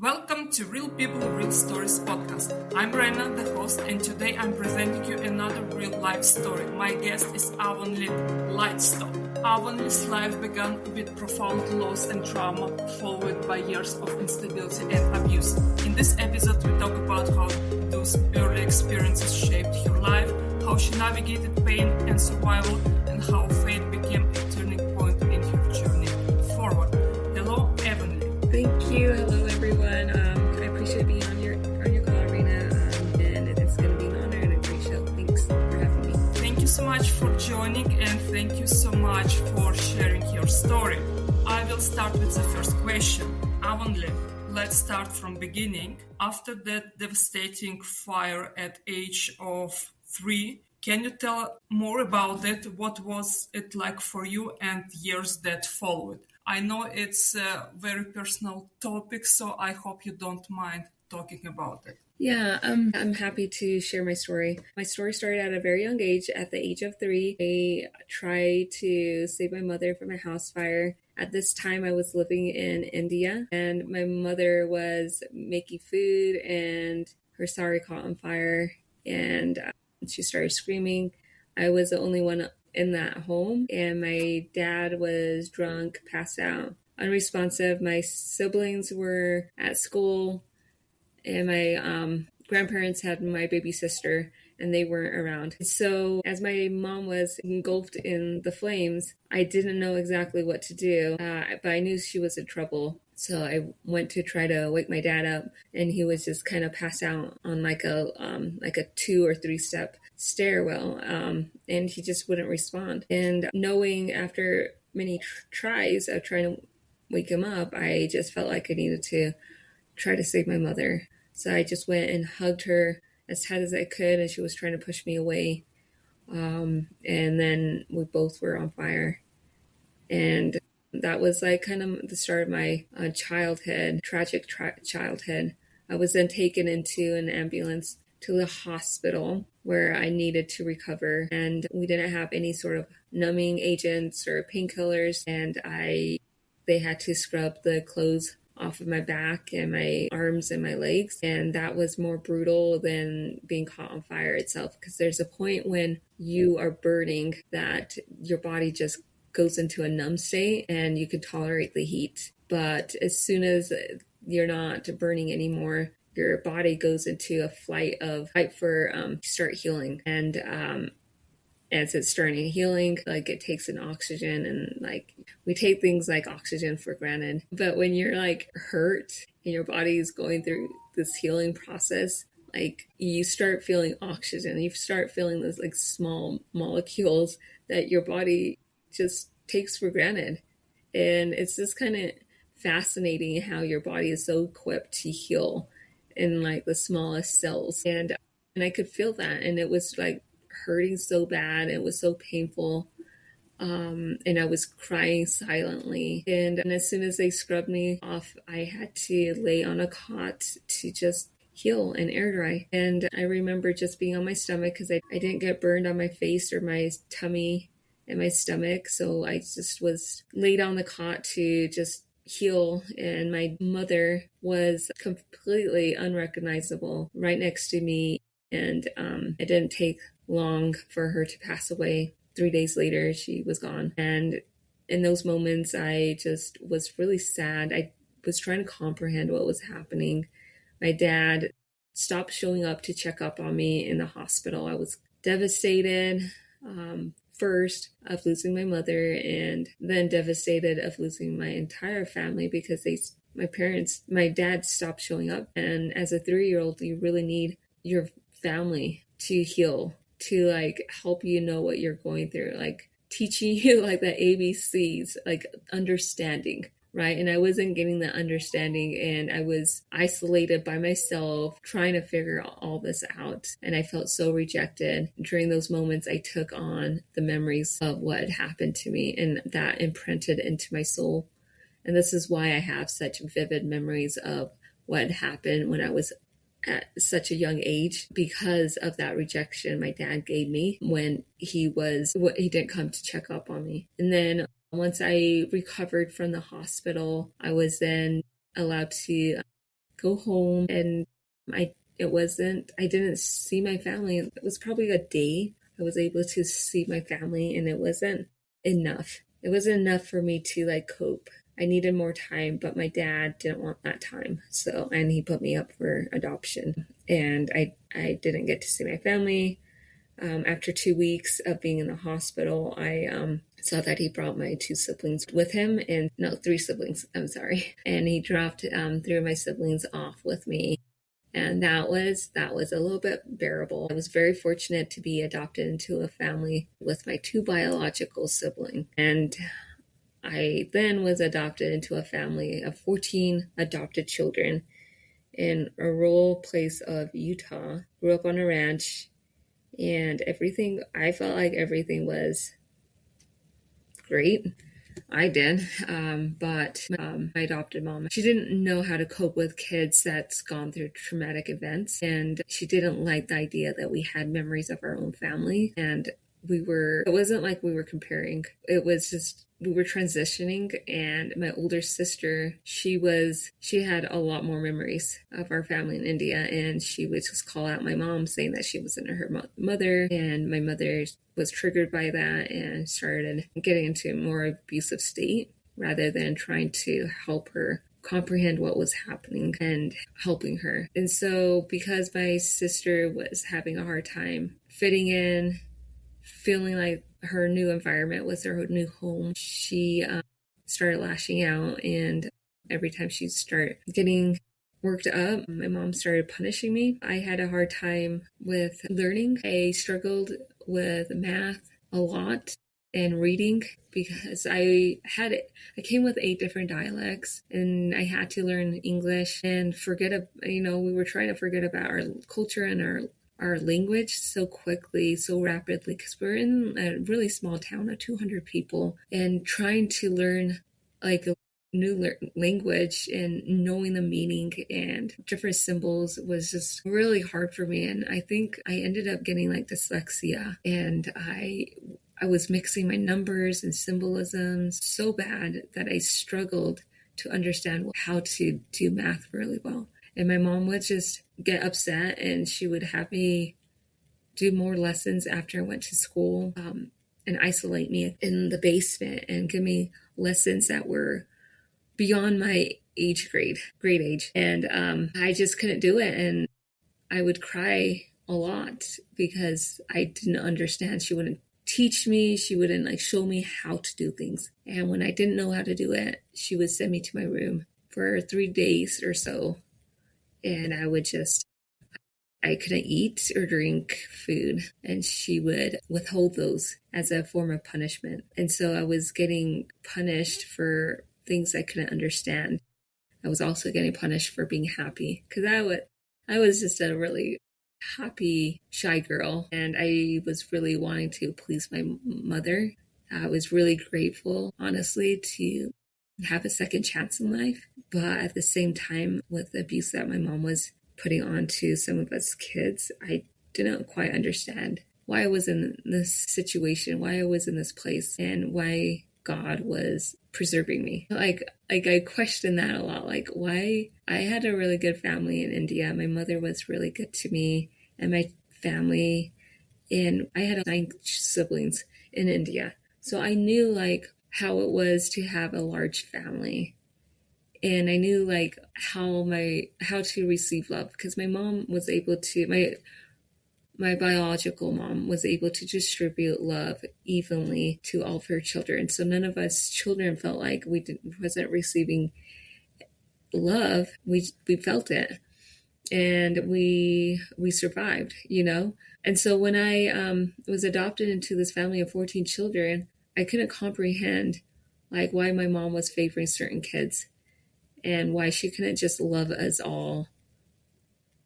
Welcome to Real People, Real Stories podcast. I'm Rena, the host, and today I'm presenting you another real life story. My guest is Avonley Lightstone. Avonley's life began with profound loss and trauma, followed by years of instability and abuse. In this episode, we talk about how those early experiences shaped her life, how she navigated pain and survival, and how faith became a turning point in her journey forward. Hello, Avonley. Thank you. Hello, everyone. I appreciate being on your call, Arena, and it's going to be an honor and a great show. Thanks for having me. Thank you so much for joining, and thank you so much for sharing your story. I will start with the first question. Avonley, let's start from beginning. After that devastating fire at age of 3, can you tell more about it? What was it like for you and years that followed? I know it's a very personal topic, so I hope you don't mind talking about it. Yeah, I'm happy to share my story. My story started at a very young age. At the age of 3, I tried to save my mother from a house fire. At this time, I was living in India, and my mother was making food, and her sari caught on fire, and she started screaming. I was the only one in that home, and my dad was drunk, passed out, unresponsive. My siblings were at school, and my grandparents had my baby sister, and they weren't around. So as my mom was engulfed in the flames, I didn't know exactly what to do, but I knew she was in trouble. So I went to try to wake my dad up, and he was just kind of passed out on like a 2 or 3 step stairwell, and he just wouldn't respond. And knowing after many tries of trying to wake him up, I just felt like I needed to try to save my mother. So I just went and hugged her as tight as I could, and she was trying to push me away. And then we both were on fire. And that was like kind of the start of my tragic childhood. I was then taken into an ambulance to the hospital where I needed to recover. And we didn't have any sort of numbing agents or painkillers. And they had to scrub the clothes off of my back and my arms and my legs. And that was more brutal than being caught on fire itself, because there's a point when you are burning that your body just goes into a numb state and you can tolerate the heat. But as soon as you're not burning anymore, your body goes into a fight for start healing. And as it's starting healing, like it takes an oxygen, and like we take things like oxygen for granted. But when you're like hurt and your body is going through this healing process, like you start feeling oxygen, you start feeling those like small molecules that your body just takes for granted. And it's just kind of fascinating how your body is so equipped to heal in like the smallest cells. And I could feel that, and it was like hurting so bad. It was so painful. And I was crying silently. And as soon as they scrubbed me off, I had to lay on a cot to just heal and air dry. And I remember just being on my stomach because I didn't get burned on my face or my tummy and my stomach. So I just was laid on the cot to just heal. And my mother was completely unrecognizable right next to me. And it didn't take long for her to pass away. 3 days later, she was gone. And in those moments, I just was really sad. I was trying to comprehend what was happening. My dad stopped showing up to check up on me in the hospital. I was devastated, first of losing my mother, and then devastated of losing my entire family because my dad stopped showing up. And as a 3-year-old, you really need your family to heal, to like help you know what you're going through, like teaching you like the ABCs, like understanding, right? And I wasn't getting the understanding, and I was isolated by myself trying to figure all this out. And I felt so rejected. During those moments, I took on the memories of what had happened to me, and that imprinted into my soul. And this is why I have such vivid memories of what happened when I was at such a young age, because of that rejection my dad gave me when he didn't come to check up on me. And then once I recovered from the hospital, I was then allowed to go home, and I didn't see my family. It was probably a day I was able to see my family, and it wasn't enough. It wasn't enough for me to like cope. I needed more time, but my dad didn't want that time. And he put me up for adoption, and I didn't get to see my family. After 2 weeks of being in the hospital, I saw that he brought my two siblings with him, and no, three siblings, I'm sorry. And he dropped three of my siblings off with me. And that was a little bit bearable. I was very fortunate to be adopted into a family with my two biological siblings. And I then was adopted into a family of 14 adopted children in a rural place of Utah. Grew up on a ranch, and I felt like everything was great. I did, but my adopted mom, she didn't know how to cope with kids that's gone through traumatic events, and she didn't like the idea that we had memories of our own family, and it wasn't like we were comparing. It was just, we were transitioning, and my older sister, she had a lot more memories of our family in India, and she would just call out my mom saying that she wasn't her mother, and my mother was triggered by that and started getting into a more abusive state rather than trying to help her comprehend what was happening and helping her. And so because my sister was having a hard time fitting in, feeling like her new environment was her new home, she started lashing out, and every time she started getting worked up, my mom started punishing me. I had a hard time with learning. I struggled with math a lot and reading because I came with 8 different dialects, and I had to learn English and we were trying to forget about our culture and our language so quickly, so rapidly, because we're in a really small town of 200 people, and trying to learn like a new language and knowing the meaning and different symbols was just really hard for me. And I think I ended up getting like dyslexia, and I was mixing my numbers and symbolisms so bad that I struggled to understand how to do math really well. And my mom would just get upset, and she would have me do more lessons after I went to school, and isolate me in the basement and give me lessons that were beyond my grade age. And I just couldn't do it. And I would cry a lot because I didn't understand. She wouldn't teach me. She wouldn't like show me how to do things. And when I didn't know how to do it, she would send me to my room for 3 days or so. And I couldn't eat or drink food, and she would withhold those as a form of punishment. And so I was getting punished for things I couldn't understand. I was also getting punished for being happy, because I was just a really happy, shy girl, and I was really wanting to please my mother. I was really grateful, honestly, to have a second chance in life. But at the same time, with the abuse that my mom was putting on to some of us kids, I didn't quite understand why I was in this situation, why I was in this place, and why God was preserving me. Like I questioned that a lot, like why. I had a really good family in India. My mother was really good to me and my family, and I had 9 siblings in India. So I knew like how it was to have a large family. And I knew like how to receive love, because my mom was able to, my biological mom was able to distribute love evenly to all of her children. So none of us children felt like wasn't receiving love. We felt it, and we survived, And so when I was adopted into this family of 14 children, I couldn't comprehend like why my mom was favoring certain kids, and why she couldn't just love us all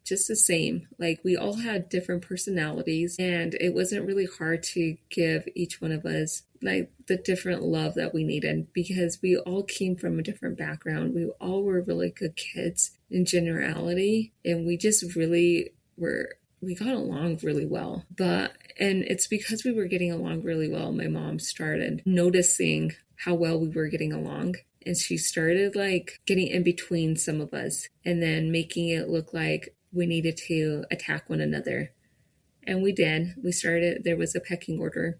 just the same. Like we all had different personalities, and it wasn't really hard to give each one of us like the different love that we needed, because we all came from a different background. We all were really good kids in generality, and we just really we got along really well. And it's because we were getting along really well, my mom started noticing how well we were getting along. And she started like getting in between some of us and then making it look like we needed to attack one another. And we did. There was a pecking order.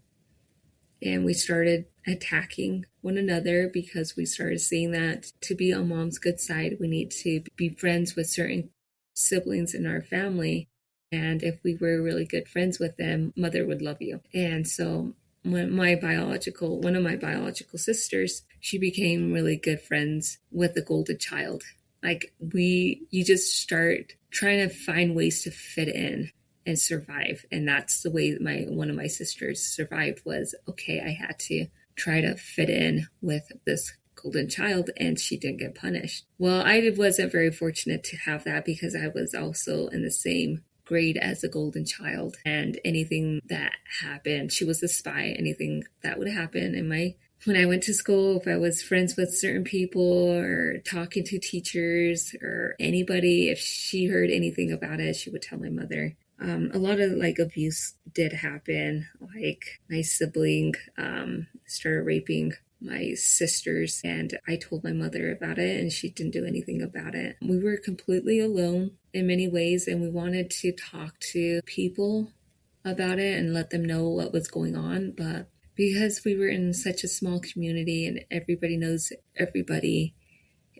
And we started attacking one another because we started seeing that to be on mom's good side, we need to be friends with certain siblings in our family. And if we were really good friends with them, mother would love you. And so one of my biological sisters, she became really good friends with the golden child. Like you just start trying to find ways to fit in and survive. And that's the way one of my sisters survived was, okay, I had to try to fit in with this golden child, and she didn't get punished. Well, I wasn't very fortunate to have that because I was also in the same grade as a golden child, and anything that happened, she was a spy. Anything that would happen when I went to school, if I was friends with certain people or talking to teachers or anybody, if she heard anything about it, she would tell my mother. A lot of like abuse did happen. Like my sibling started raping my sisters, and I told my mother about it, and she didn't do anything about it. We were completely alone in many ways, and we wanted to talk to people about it and let them know what was going on. But because we were in such a small community and everybody knows everybody,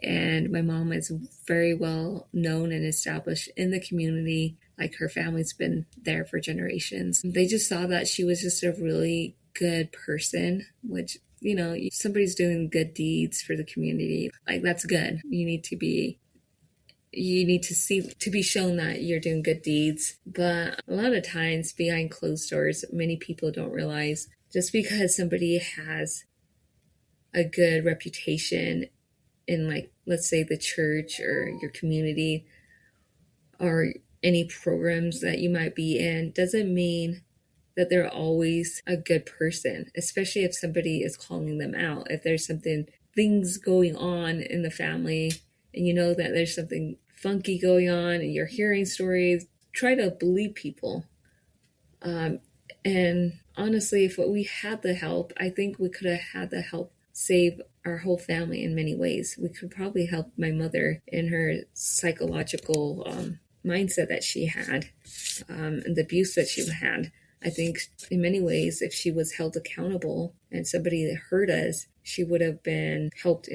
and my mom is very well known and established in the community, like her family's been there for generations, they just saw that she was just a really good person, which, you know, somebody's doing good deeds for the community, like that's good. You need to be shown that you're doing good deeds. But a lot of times behind closed doors, many people don't realize just because somebody has a good reputation in, like, let's say the church or your community or any programs that you might be in, doesn't mean that they're always a good person, especially if somebody is calling them out. If there's things going on in the family and you know that there's something funky going on and you're hearing stories, try to believe people. And honestly, if we had the help, I think we could have had the help save our whole family in many ways. We could probably help my mother in her psychological mindset that she had, and the abuse that she had. I think in many ways, if she was held accountable and somebody hurt us, she would have been helped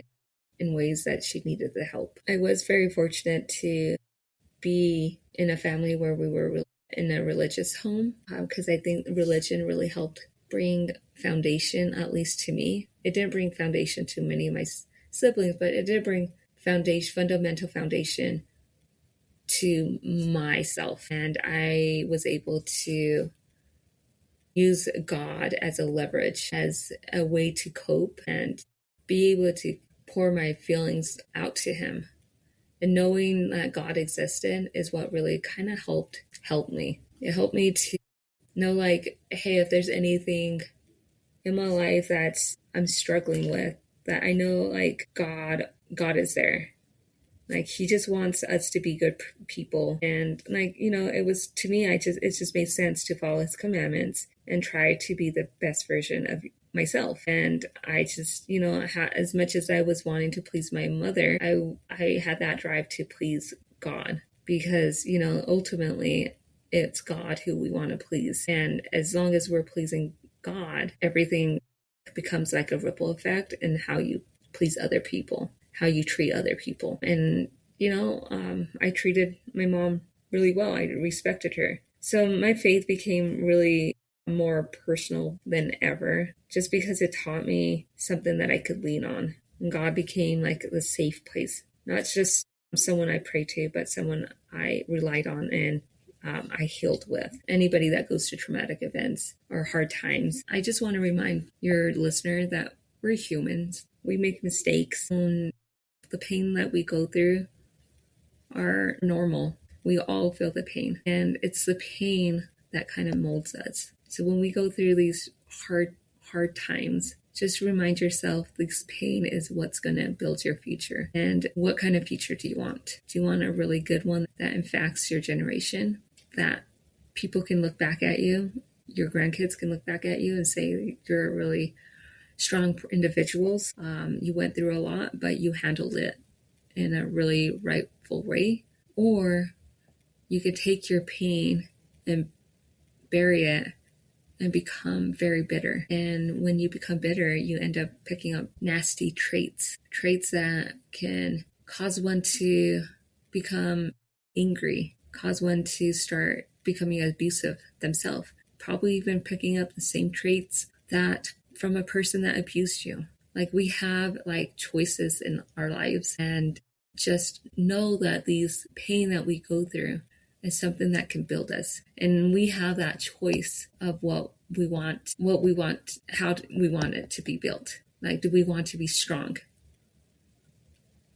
in ways that she needed the help. I was very fortunate to be in a family where we were in a religious home, because I think religion really helped bring foundation, at least to me. It didn't bring foundation to many of my siblings, but it did bring fundamental foundation to myself. And I was able to use God as a leverage, as a way to cope and be able to pour my feelings out to him. And knowing that God existed is what really kind of helped me. It helped me to know, like, hey, if there's anything in my life that I'm struggling with, that I know, like, God is there. Like, he just wants us to be good people. And, like, you know, it just made sense to follow his commandments and try to be the best version of myself. And I just, you know, as much as I was wanting to please my mother, I had that drive to please God, because, you know, ultimately it's God who we want to please. And as long as we're pleasing God, everything becomes like a ripple effect in how you please other people, how you treat other people. And, you know, I treated my mom really well. I respected her. So my faith became really more personal than ever, just because it taught me something that I could lean on. And God became like the safe place, not just someone I prayed to, but someone I relied on and I healed with. Anybody that goes through traumatic events or hard times, I just want to remind your listener that we're humans. We make mistakes, and the pain that we go through are normal. We all feel the pain, and it's the pain that kind of molds us. So when we go through these hard times, just remind yourself this pain is what's going to build your future. And what kind of future do you want? Do you want a really good one that impacts your generation, that people can look back at you, your grandkids can look back at you and say you're a really strong individuals. You went through a lot, but you handled it in a really rightful way. Or you could take your pain and bury it and become very bitter. And when you become bitter, you end up picking up nasty traits that can cause one to become angry, cause one to start becoming abusive themselves, probably even picking up the same traits that from a person that abused you. Like, we have like choices in our lives, and just know that these pain that we go through is something that can build us. And we have that choice of what we want, how we want it to be built. Like, do we want to be strong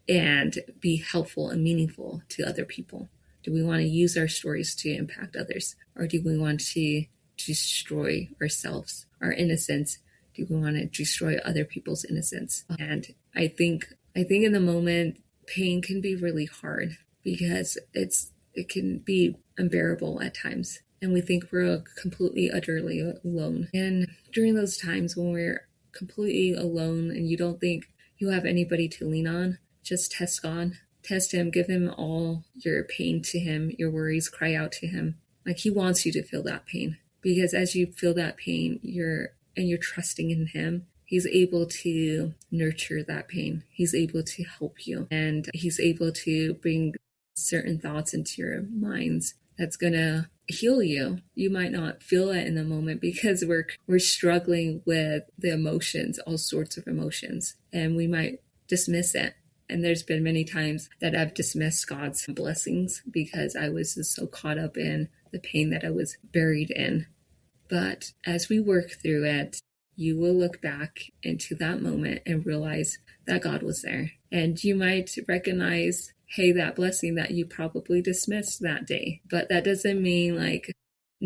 and be helpful and meaningful to other people? Do we want to use our stories to impact others? Or do we want to destroy ourselves, our innocence? Do we want to destroy other people's innocence? And I think in the moment, pain can be really hard because it can be unbearable at times. And we think we're completely, utterly alone. And during those times when we're completely alone and you don't think you have anybody to lean on, just test God. Test Him. Give Him all your pain to Him, your worries. Cry out to Him. Like, He wants you to feel that pain. Because as you feel that pain, you're trusting in Him, He's able to nurture that pain. He's able to help you. And He's able to bring certain thoughts into your minds that's gonna heal you. You might not feel it in the moment because we're struggling with the emotions, all sorts of emotions, and we might dismiss it. And there's been many times that I've dismissed God's blessings because I was just so caught up in the pain that I was buried in. But as we work through it, you will look back into that moment and realize that God was there. And you might recognize, hey, that blessing that you probably dismissed that day. But that doesn't mean like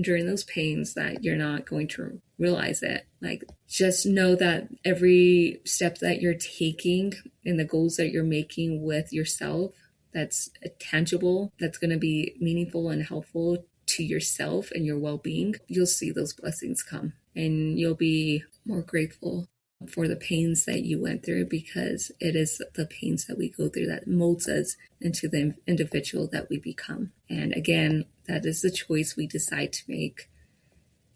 during those pains that you're not going to realize it. Like, just know that every step that you're taking and the goals that you're making with yourself, that's tangible, that's going to be meaningful and helpful to yourself and your well-being, you'll see those blessings come, and you'll be more grateful for the pains that you went through, because it is the pains that we go through that molds us into the individual that we become. And again, that is the choice we decide to make.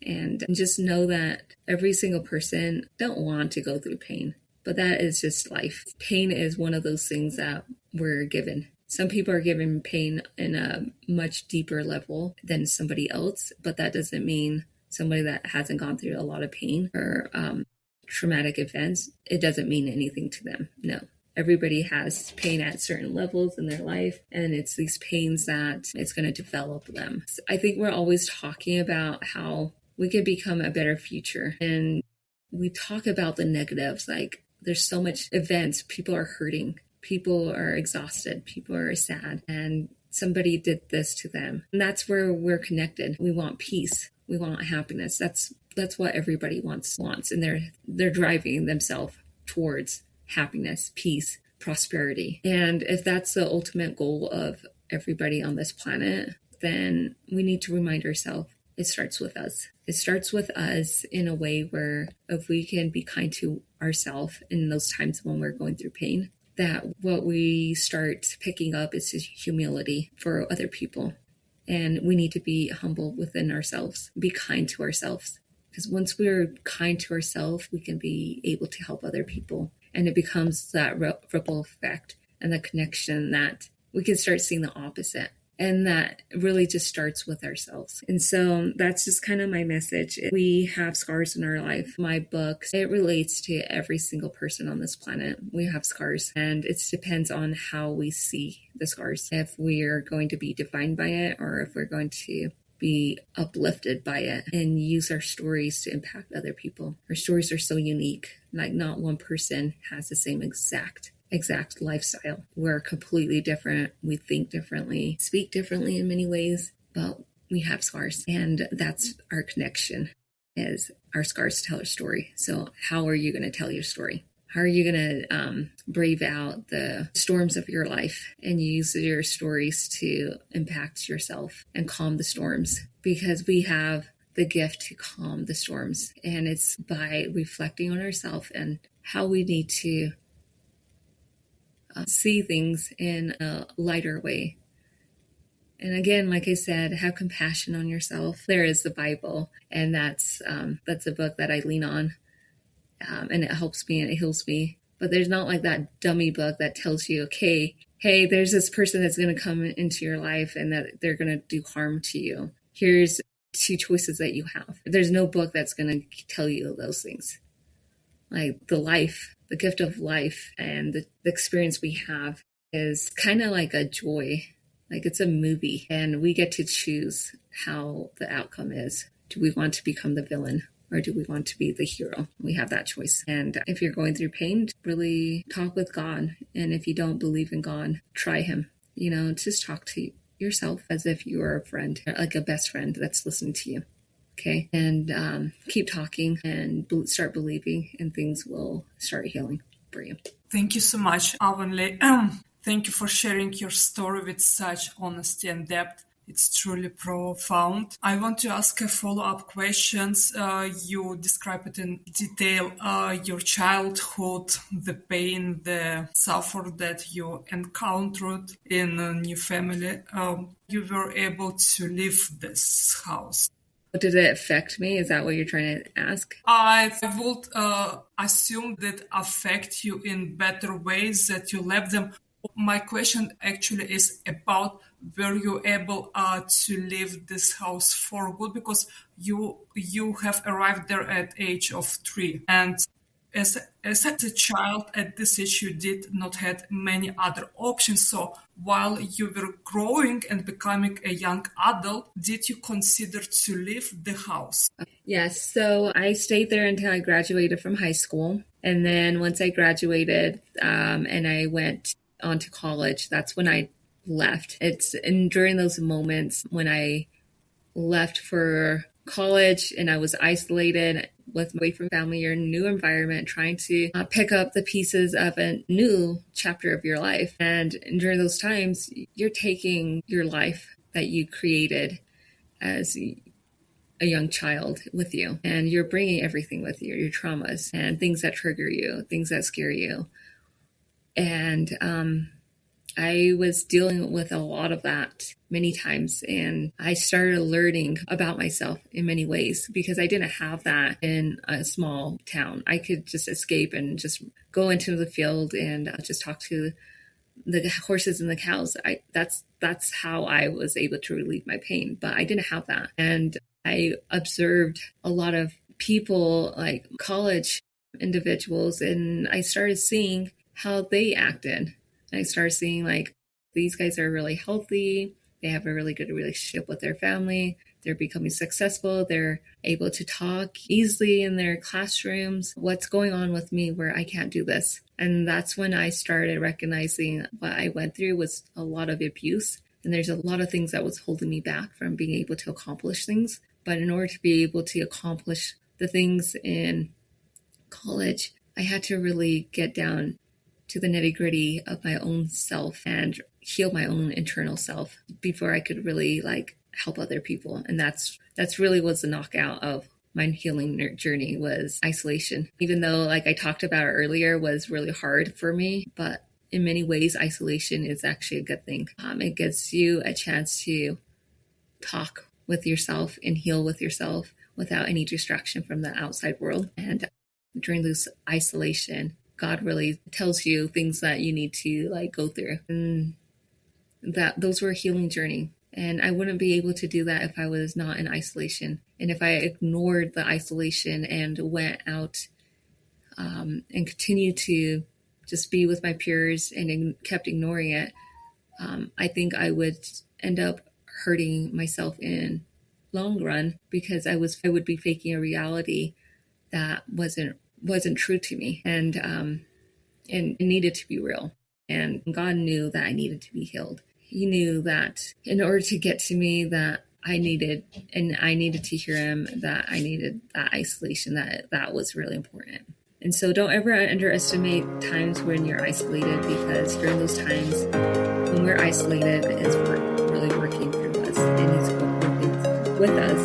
And just know that every single person don't want to go through pain, but that is just life. Pain is one of those things that we're given. Some people are given pain in a much deeper level than somebody else, but that doesn't mean somebody that hasn't gone through a lot of pain or traumatic events, it doesn't mean anything to them. No. Everybody has pain at certain levels in their life, and it's these pains that it's going to develop them. So I think we're always talking about how we could become a better future, and we talk about the negatives, like there's so much events, people are hurting, people are exhausted, people are sad, and somebody did this to them. And that's where we're connected. We want peace. We want happiness. That's what everybody wants, and they're driving themselves towards happiness, peace, prosperity. And if that's the ultimate goal of everybody on this planet, then we need to remind ourselves it starts with us. It starts with us in a way where if we can be kind to ourselves in those times when we're going through pain, that what we start picking up is humility for other people. And we need to be humble within ourselves, be kind to ourselves. Because once we're kind to ourselves, we can be able to help other people. And it becomes that ripple effect and the connection that we can start seeing the opposite. And that really just starts with ourselves. And so that's just kind of my message. We have scars in our life. My book, it relates to every single person on this planet. We have scars, and it depends on how we see the scars. If we are going to be defined by it, or if we're going to be uplifted by it and use our stories to impact other people. Our stories are so unique. Like, not one person has the same exact lifestyle. We're completely different. We think differently, speak differently in many ways, but we have scars, and that's our connection, is our scars tell our story. So how are you going to tell your story? How are you going to brave out the storms of your life and use your stories to impact yourself and calm the storms? Because we have the gift to calm the storms. And it's by reflecting on ourselves and how we need to see things in a lighter way. And again, like I said, have compassion on yourself. There is the Bible, and that's a book that I lean on, and it helps me and it heals me. But there's not like that dummy book that tells you, okay, hey, there's this person that's going to come into your life and that they're going to do harm to you. Here's 2 choices that you have. There's no book that's going to tell you those things. Like the gift of life and the experience we have is kind of like a joy. Like it's a movie, and we get to choose how the outcome is. Do we want to become the villain, or do we want to be the hero? We have that choice. And if you're going through pain, really talk with God. And if you don't believe in God, try him. Just talk to yourself as if you are a friend, like a best friend that's listening to you. Okay. And keep talking and start believing, and things will start healing for you. Thank you so much, Avonley. Thank you for sharing your story with such honesty and depth. It's truly profound. I want to ask a follow-up questions. You describe it in detail, your childhood, the pain, the suffer that you encountered in a new family. You were able to leave this house. Did it affect me? Is that what you're trying to ask? I would assume that affect you in better ways, that you left them. My question actually is about, were you able to leave this house for good? Because you have arrived there at age of 3, and as a child at this age, you did not have many other options. So while you were growing and becoming a young adult, did you consider to leave the house? Yes. So I stayed there until I graduated from high school. And then once I graduated and I went on to college, that's when I left. And during those moments when I left for college and I was isolated, away from family, your new environment, trying to pick up the pieces of a new chapter of your life. And during those times, you're taking your life that you created as a young child with you, and you're bringing everything with you, your traumas and things that trigger you, things that scare you. And I was dealing with a lot of that many times, and I started learning about myself in many ways because I didn't have that in a small town. I could just escape and just go into the field and just talk to the horses and the cows. That's how I was able to relieve my pain, but I didn't have that. And I observed a lot of people, like college individuals, and I started seeing how they acted. I started seeing like, these guys are really healthy. They have a really good relationship with their family. They're becoming successful. They're able to talk easily in their classrooms. What's going on with me where I can't do this? And that's when I started recognizing what I went through was a lot of abuse. And there's a lot of things that was holding me back from being able to accomplish things. But in order to be able to accomplish the things in college, I had to really get down to the nitty-gritty of my own self and heal my own internal self before I could really like help other people. And that's really was the knockout of my healing journey, was isolation. Even though, like I talked about earlier, was really hard for me, but in many ways, isolation is actually a good thing. It gives you a chance to talk with yourself and heal with yourself without any distraction from the outside world. And during this isolation, God really tells you things that you need to like go through, and that those were a healing journey. And I wouldn't be able to do that if I was not in isolation. And if I ignored the isolation and went out and continued to just be with my peers and kept ignoring it, I think I would end up hurting myself in long run, because I would be faking a reality that wasn't true to me, and it needed to be real. And God knew that I needed to be healed. He knew that in order to get to me, that I needed to hear him, that I needed that isolation, that was really important. And so don't ever underestimate times when you're isolated, because during those times when we're isolated, it's really working through us, and he's working with us